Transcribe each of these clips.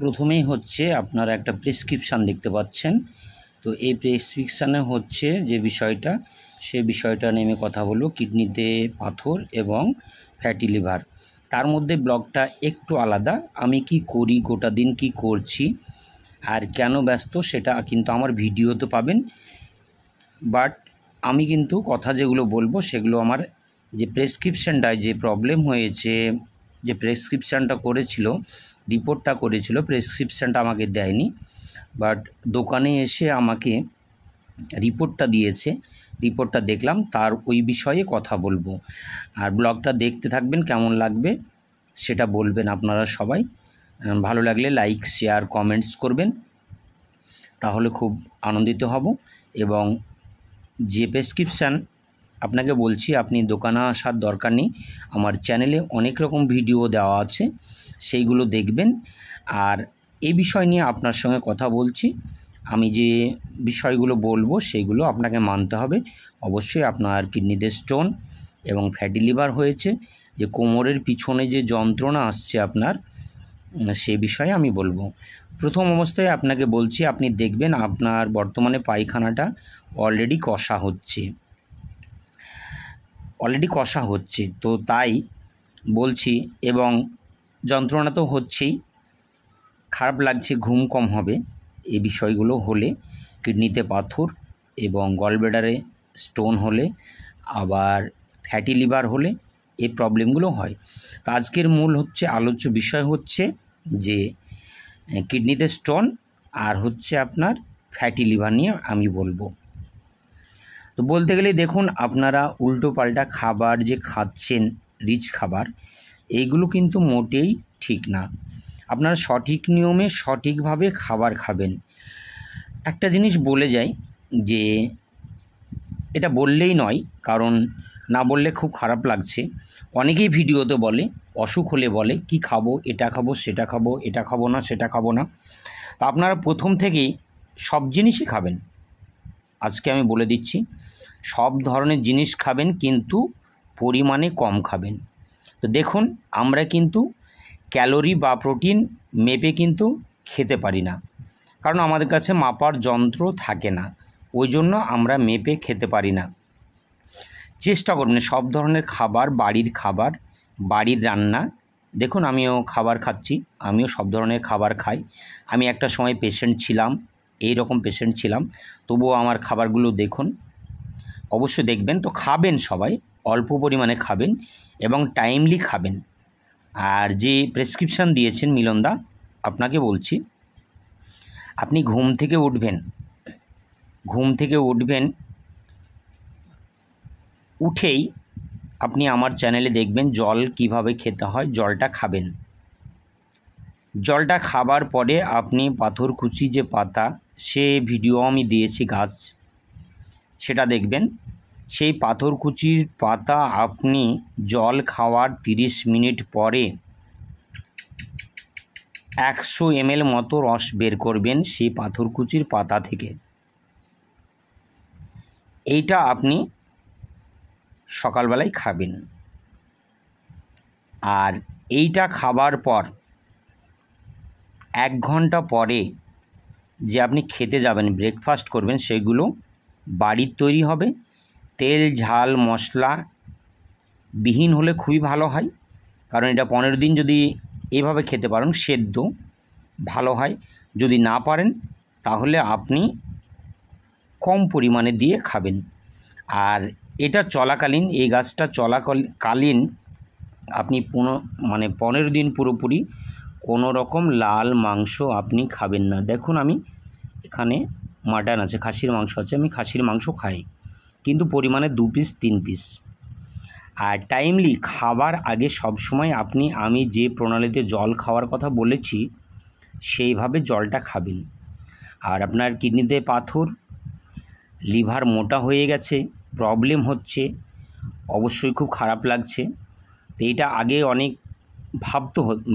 প্রথমেই হচ্ছে আপনারা একটা প্রেসক্রিপশান দেখতে পাচ্ছেন। তো এই প্রেসক্রিপশানে হচ্ছে যে বিষয়টা, সে বিষয়টা নিয়ে আমি কথা বলবো, কিডনিতে পাথর এবং ফ্যাটি লিভার। তার মধ্যে ব্লগটা একটু আলাদা। আমি কি করি, গোটা দিন কি করছি আর কেন ব্যস্ত, সেটা কিন্তু আমার ভিডিওতে পাবেন। বাট আমি কিন্তু কথা যেগুলো বলবো সেগুলো আমার যে প্রেসক্রিপশানটায় যে প্রবলেম হয়েছে, যে প্রেসক্রিপশানটা করেছিল, রিপোর্টটা করেছিল, প্রেসক্রিপশানটা আমাকে দেয়নি, বাট দোকানে এসে আমাকে রিপোর্টটা দিয়েছে। রিপোর্টটা দেখলাম, তার ওই বিষয়ে কথা বলবো। আর ব্লগটা দেখতে থাকবেন, কেমন লাগবে সেটা বলবেন আপনারা সবাই। ভালো লাগলে লাইক, শেয়ার, কমেন্টস করবেন, তাহলে খুব আনন্দিত হব। এবং যে প্রেসক্রিপশান আপনাকে বলছি, আপনি দোকানে আসার দরকার নেই, আমার চ্যানেলে অনেক রকম ভিডিও দেওয়া আছে, সেইগুলো দেখবেন। আর এই বিষয় নিয়ে আপনার সঙ্গে কথা বলছি, আমি যে বিষয়গুলো বলবো সেইগুলো আপনাকে মানতে হবে। অবশ্যই আপনার কিডনিতে স্টোন এবং ফ্যাটি লিভার হয়েছে, যে কোমরের পিছনে যে যন্ত্রণা আসছে আপনার, সে বিষয়ে আমি বলবো। প্রথম অবস্থায় আপনাকে বলছি, আপনি দেখবেন আপনার বর্তমানে পায়খানাটা অলরেডি কষা হচ্ছে, তো তাই বলছি। এবং যন্ত্রণা তো হচ্ছেই, খারাপ লাগছে, ঘুম কম হবে। এই বিষয়গুলো হলে, কিডনিতে পাথর এবং গলব্লাডারে স্টোন হলে, আবার ফ্যাটি লিভার হলে এই প্রবলেমগুলো হয়। তো আজকের মূল হচ্ছে আলোচ্য বিষয় হচ্ছে যে কিডনিতে স্টোন আর হচ্ছে আপনার ফ্যাটি লিভার নিয়ে আমি বলবো। তো বলতে গেলে দেখুন, আপনারা উল্টো পাল্টা খাবার যে খাচ্ছেন, রিচ খাবার, এইগুলো কিন্তু মোটেই ঠিক না। আপনারা সঠিক নিয়মে সঠিকভাবে খাবার খাবেন। একটা জিনিস বলে যাই, যে এটা বললেই নয়, কারণ না বললে খুব খারাপ লাগছে। অনেকেই ভিডিওতে বলে, অসুখ হলে বলে কি খাবো, এটা খাবো, সেটা খাবো, এটা খাবো না, সেটা খাবো না। তো আপনারা প্রথম থেকেই সব জিনিসই খাবেন। আজকে আমি বলে দিচ্ছি, সব ধরনের জিনিস খাবেন, কিন্তু পরিমাণে কম খাবেন। তো দেখুন, আমরা কিন্তু ক্যালোরি বা প্রোটিন মেপে কিন্তু খেতে পারি না, কারণ আমাদের কাছে মাপার যন্ত্র থাকে না, ওই জন্য আমরা মেপে খেতে পারি না। চেষ্টা করবেন সব ধরনের খাবার, বাড়ির রান্না। দেখুন, আমিও খাবার খাচ্ছি, আমিও সব ধরনের খাবার খাই। আমি একটা সময় পেশেন্ট ছিলাম, এই রকম পেশেন্ট ছিলাম, তবুও আমার খাবারগুলো দেখুন, অবশ্যই দেখবেন। তো খাবেন সবাই, অল্প পরিমাণে খাবেন এবং টাইমলি খাবেন। আর যে প্রেসক্রিপশান দিয়েছেন মিলনদা, আপনাকে বলছি, আপনি ঘুম থেকে উঠবেন, উঠেই আপনি আমার চ্যানেলে দেখবেন জল কিভাবে খেতে হয়, জলটা খাবেন। জলটা খাবার পরে আপনি পাথরকুচি যে পাতা, সে ভিডিও আমি দিয়েছি গাছ, সেটা দেখবেন। সেই পাথরকুচির পাতা আপনি জল খাওয়ার 30 মিনিট পরে 100 ml মতো রস বের করবেন সেই পাথরকুচির পাতা থেকে। এইটা আপনি সকালবেলায় খাবেন। আর এইটা খাবার পর 1 ঘন্টা পরে যে আপনি খেতে যাবেন, ব্রেকফাস্ট করবেন, সেগুলো বাড়ির তৈরি হবে, তেল ঝাল মশলা বিহীন হলে খুবই ভালো হয়। কারণ এটা 15 দিন যদি এভাবে খেতে পারেন, সেদ্ধ, ভালো হয়। যদি না পারেন, তাহলে আপনি কম পরিমাণে দিয়ে খাবেন। আর এটা চলাকালীন, এই গাছটা চলাকালীন আপনি 15 দিন পুরোপুরি কোনো রকম লাল মাংস আপনি খাবেন না। দেখুন, আমি এখানে মাটন আছে, খাসির মাংস আছে, আমি খাসির মাংস খাই, কিন্তু পরিমাণে 2 পিস 3 পিস। আর টাইমলি খাবার আগে সবসময় আমি যে প্রণালীতে জল খাওয়ার কথা বলেছি, সেইভাবে জলটা খাবেন। আর আপনার কিডনিতে পাথর, লিভার মোটা হয়ে গেছে, প্রবলেম হচ্ছে, অবশ্যই খুব খারাপ লাগছে। তো এইটা আগে অনেক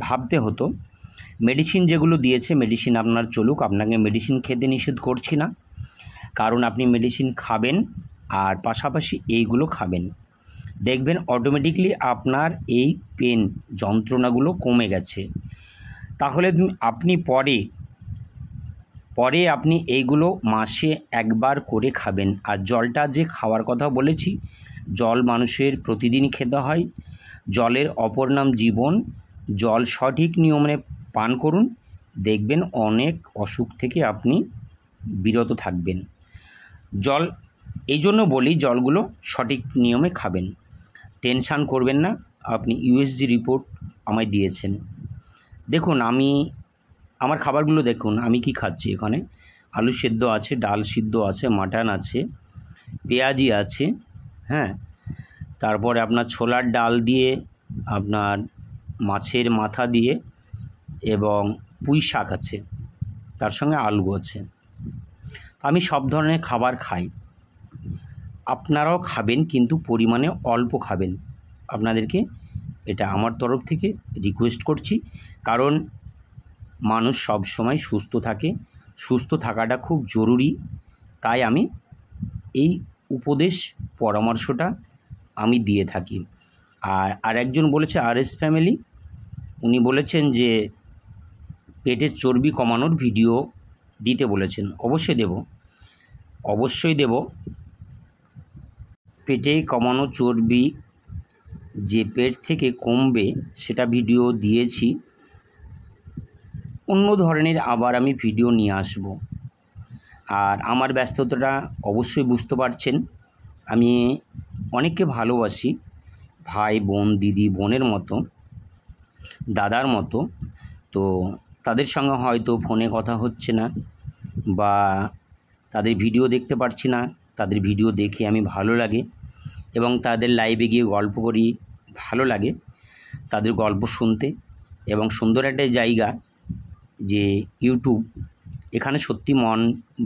ভাবতে হতো। মেডিসিন যেগুলো দিয়েছে, মেডিসিন আপনার চলুক, আপনাকে মেডিসিন খেতে নিষেধ করছি না, কারণ আপনি মেডিসিন খাবেন আর পাশাপাশি এইগুলো খাবেন, দেখবেন অটোমেটিকলি আপনার এই পেন যন্ত্রণাগুলো কমে গেছে। তাহলে আপনি পরে আপনি এইগুলো মাসে একবার করে খাবেন। আর জলটা যে খাওয়ার কথা বলেছি, জল মানুষের প্রতিদিনই খেতে হয়। জলের অপর নাম জীবন। জল সঠিক নিয়মে পান করুন, দেখবেন অনেক অসুখ থেকে আপনি বিরত থাকবেন। জল এই জন্য বলি জলগুলো সঠিক নিয়মে খাবেন। টেনশান করবেন না। আপনি ইউএসজি রিপোর্ট আমায় দিয়েছেন, দেখুন আমার খাবারগুলো দেখুন আমি কি খাচ্ছি। এখানে আলু সেদ্ধ আছে, ডাল সিদ্ধ আছে, মাটন আছে, পেঁয়াজি আছে, হ্যাঁ, তারপরে আপনার ছোলার ডাল দিয়ে, আপনার মাছের মাথা দিয়ে, এবং পুঁই শাক আছে, তার সঙ্গে আলু আছে। আমি সব ধরনের খাবার খাই। আপনারাও খাবেন, কিন্তু পরিমাণে অল্প খাবেন। আপনাদেরকে এটা আমার তরফ থেকে রিকোয়েস্ট করছি, কারণ মানুষ সব সময় সুস্থ থাকে, সুস্থ থাকাটা খুব জরুরি। তাই আমি এই উপদেশ পরামর্শটা আমি দিয়ে থাকি। আর একজন বলেছে RS ফ্যামিলি, উনি বলেছেন যে পেটের চর্বি কমানোর ভিডিও দিতে বলেছেন। অবশ্যই দেব। পেটে কমানো চর্বি যে পেট থেকে কমবে সেটা ভিডিও দিয়েছি। অন্য ধরনের আবার আমি ভিডিও নিয়ে আসব। আর আমার ব্যস্ততাটা অবশ্যই বুঝতে পারছেন। আমি অনেককে ভালোবাসি, ভাই বোন, দিদি বোনের মতো, দাদার মতো। তো তাদের সঙ্গে হয়তো ফোনে কথা হচ্ছে না, বা তাদের ভিডিও দেখতে পারছি না। তাদের ভিডিও দেখে আমি ভালো লাগে, এবং তাদের লাইভে গিয়ে গল্প করি, ভালো লাগে তাদের গল্প শুনতে। এবং সুন্দর একটা জায়গা যে ইউটিউব, এখানে সত্যি মন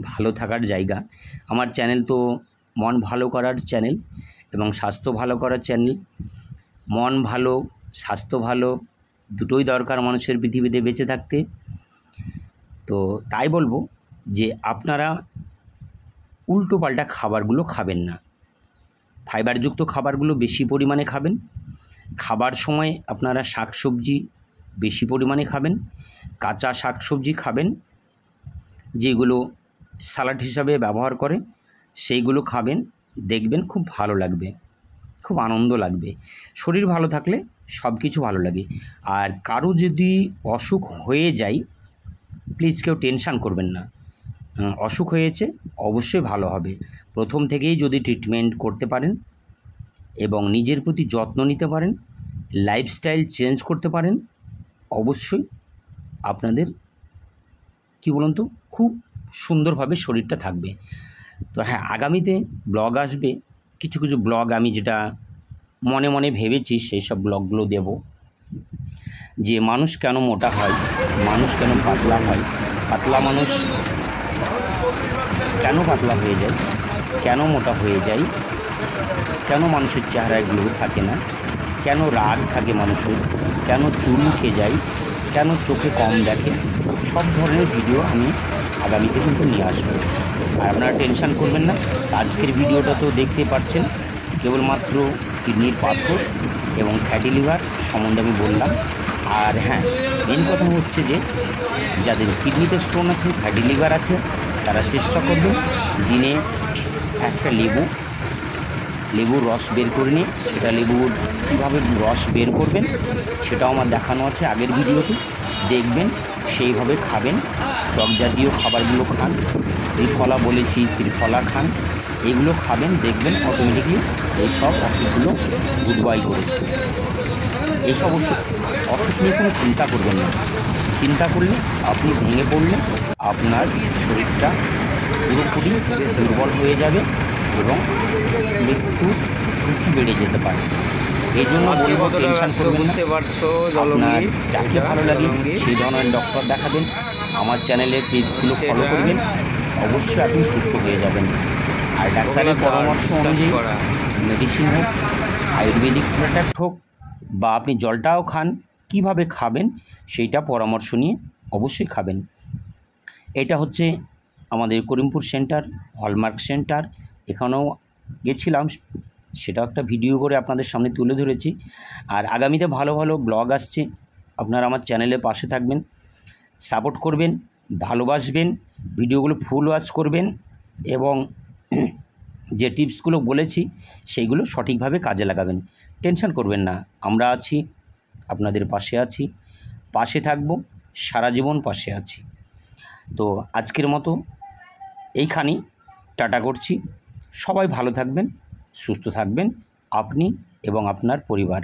ভালো থাকার জায়গা। আমার চ্যানেল তো মন ভালো করার চ্যানেল এবং স্বাস্থ্য ভালো করার চ্যানেল। মন ভালো, স্বাস্থ্য ভালো, দুটোই দরকার মানুষের পৃথিবীতে বেঁচে থাকতে। তো তাই বলবো যে আপনারা উল্টোপাল্টা খাবারগুলো খাবেন না। ফাইবারযুক্ত খাবারগুলো বেশি পরিমাণে খাবেন। খাবার সময় আপনারা শাকসবজি বেশি পরিমাণে খাবেন। কাঁচা শাকসবজি খাবেন, যেগুলো স্যালাড হিসাবে ব্যবহার করে সেইগুলো খাবেন। দেখবেন খুব ভালো লাগবে, খুব আনন্দ লাগবে। শরীর ভালো থাকলে সব কিছু ভালো লাগে। আর কারো যদি অসুখ হয়ে যায়, প্লিজ কেউ টেনশান করবেন না। অসুখ হয়েছে অবশ্যই ভালো হবে। প্রথম থেকেই যদি ট্রিটমেন্ট করতে পারেন এবং নিজের প্রতি যত্ন নিতে পারেন, লাইফস্টাইল চেঞ্জ করতে পারেন, অবশ্যই আপনাদের কী বলুন তো, খুব সুন্দরভাবে শরীরটা থাকবে। তো হ্যাঁ, আগামীতে ব্লগ আসবে, কিছু কিছু ব্লগ আমি যেটা মনে মনে ভেবেছি সেই সব ব্লগগুলো দেব। যে মানুষ কেন মোটা হয়, মানুষ কেন পাতলা হয়, পাতলা মানুষ কেন পাতলা হয়ে যায়, কেন মোটা হয়ে যায়, কেন মানুষের চেহারায় গ্লো থাকে না, কেন রাগ থাকে মানুষের, কেন চুল উঠে যায়, কেন চোখে কম দেখে, সব ধরনের ভিডিও আমি আগামীতে কিন্তু নিয়ে আসবো। আর আপনারা টেনশান করবেন না। আজকের ভিডিওটা তো দেখতে পাচ্ছেন, কেবলমাত্র কিডনির পাথর এবং ফ্যাটি লিভার সম্বন্ধে আমি বললাম। আর হ্যাঁ, মেন কথা হচ্ছে যে যাদের কিডনিতে স্টোন আছে, ফ্যাটি লিভার আছে, তারা চেষ্টা করবেন দিনে একটা লেবুর রস বের করে নিয়ে, সেটা লেবুর কীভাবে রস বের করবেন সেটাও আমার দেখানো আছে আগের ভিডিওতে, দেখবেন সেইভাবে খাবেন। টক জাতীয় খাবারগুলো খান, ত্রিফলা বলেছি, ত্রিফলা খান, এগুলো খাবেন, দেখবেন অটোমেটিকলি এইসব অসুখগুলো গুড বাই করেছে। এইসব অসুখ নিয়ে কোনো চিন্তা করবেন না। চিন্তা করলে আপনি ভেঙে পড়লে আপনার শরীরটা পুরোপুরি দুর্বল হয়ে যাবে এবং মৃত্যুর ঝুঁকি বেড়ে যেতে পারে। এই জন্য বলবো টেনশন করবেন না। আপনার যাকে ভালো লাগে সেই ধরনের ডক্টর দেখাবেন। আমার চ্যানেলের পেজগুলো ফলো করবেন, অবশ্যই আপনি সুস্থ হয়ে যাবেন। আর ডাক্তারের পরামর্শ অনুযায়ী মেডিসিন হোক, আয়ুর্বেদিক প্রোডাক্ট হোক, বা আপনি জলটাও খান, কিভাবে খাবেন সেইটা পরামর্শ নিয়ে অবশ্যই খাবেন। এটা হচ্ছে আমাদের করিমপুর সেন্টার, হলমার্ক সেন্টার। এখানেও গেছিলাম, সেটাও একটা ভিডিও করে আপনাদের সামনে তুলে ধরেছি। আর আগামীতে ভালো ভালো ব্লগ আসছে, আপনারা আমার চ্যানেলের পাশে থাকবেন। সাপোর্ট করবেন, ভালোবাসবেন, ভিডিওগুলো ফুল ওয়াচ করবেন এবং যে টিপসগুলো বলেছি সেইগুলো সঠিকভাবে কাজে লাগাবেন। টেনশন করবেন না, আমরা আছি, আপনাদের পাশে আছি, পাশে থাকব, সারা জীবন পাশে আছি। তো আজকের মতো এইখানেই টাটা করছি। সবাই ভালো থাকবেন, সুস্থ থাকবেন, আপনি এবং আপনার পরিবার।